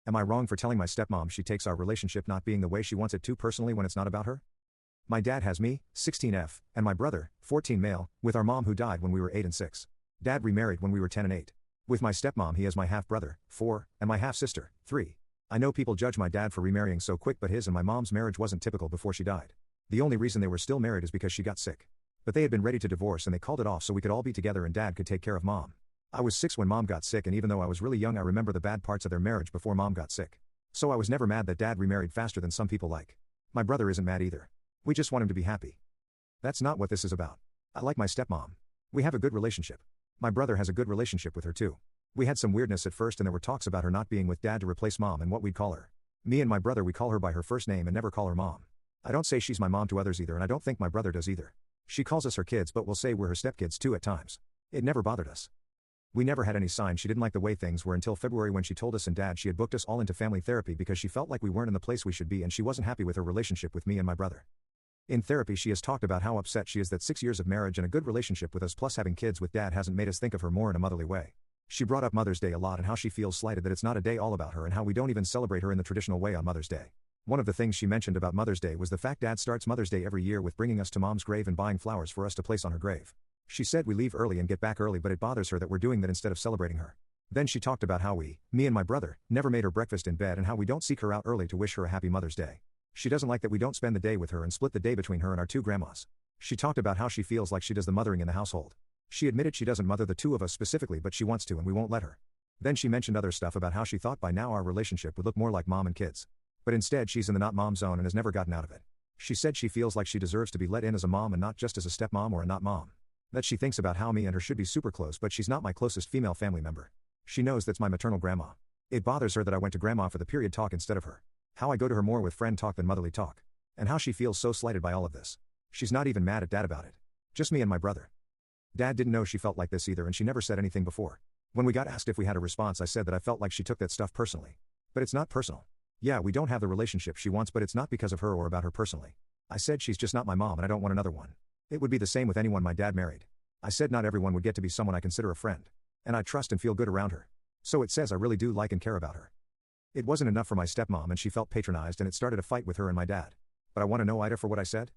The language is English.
Am I wrong for telling my stepmom she takes our relationship not being the way she wants it to personally when it's not about her? My dad has me, 16F, and my brother, 14 male, with our mom who died when we were 8 and 6. Dad remarried when we were 10 and 8. With my stepmom he has my half-brother, 4, and my half-sister, 3. I know people judge my dad for remarrying so quick, but his and my mom's marriage wasn't typical before she died. The only reason they were still married is because she got sick. But they had been ready to divorce and they called it off so we could all be together and dad could take care of mom. I was 6 when mom got sick, and even though I was really young I remember the bad parts of their marriage before mom got sick. So I was never mad that dad remarried faster than some people like. My brother isn't mad either. We just want him to be happy. That's not what this is about. I like my stepmom. We have a good relationship. My brother has a good relationship with her too. We had some weirdness at first and there were talks about her not being with dad to replace mom and what we'd call her. Me and my brother, we call her by her first name and never call her mom. I don't say she's my mom to others either, and I don't think my brother does either. She calls us her kids, but we'll say we're her stepkids too at times. It never bothered us. We never had any sign she didn't like the way things were until February when she told us and dad she had booked us all into family therapy because she felt like we weren't in the place we should be and she wasn't happy with her relationship with me and my brother. In therapy she has talked about how upset she is that 6 years of marriage and a good relationship with us plus having kids with dad hasn't made us think of her more in a motherly way. She brought up Mother's Day a lot and how she feels slighted that it's not a day all about her and how we don't even celebrate her in the traditional way on Mother's Day. One of the things she mentioned about Mother's Day was the fact dad starts Mother's Day every year with bringing us to mom's grave and buying flowers for us to place on her grave. She said we leave early and get back early, but it bothers her that we're doing that instead of celebrating her. Then she talked about how we, me and my brother, never made her breakfast in bed and how we don't seek her out early to wish her a happy Mother's Day. She doesn't like that we don't spend the day with her and split the day between her and our 2 grandmas. She talked about how she feels like she does the mothering in the household. She admitted she doesn't mother the 2 of us specifically, but she wants to and we won't let her. Then she mentioned other stuff about how she thought by now our relationship would look more like mom and kids. But instead she's in the not mom zone and has never gotten out of it. She said she feels like she deserves to be let in as a mom and not just as a stepmom or a not mom. That she thinks about how me and her should be super close, but she's not my closest female family member. She knows that's my maternal grandma. It bothers her that I went to grandma for the period talk instead of her. How I go to her more with friend talk than motherly talk. And how she feels so slighted by all of this. She's not even mad at dad about it. Just me and my brother. Dad didn't know she felt like this either and she never said anything before. When we got asked if we had a response I said that I felt like she took that stuff personally. But it's not personal. Yeah, we don't have the relationship she wants, but it's not because of her or about her personally. I said she's just not my mom and I don't want another one. It would be the same with anyone my dad married. I said not everyone would get to be someone I consider a friend. And I trust and feel good around her. So it says I really do like and care about her. It wasn't enough for my stepmom and she felt patronized and it started a fight with her and my dad. But I want to know AITA for what I said?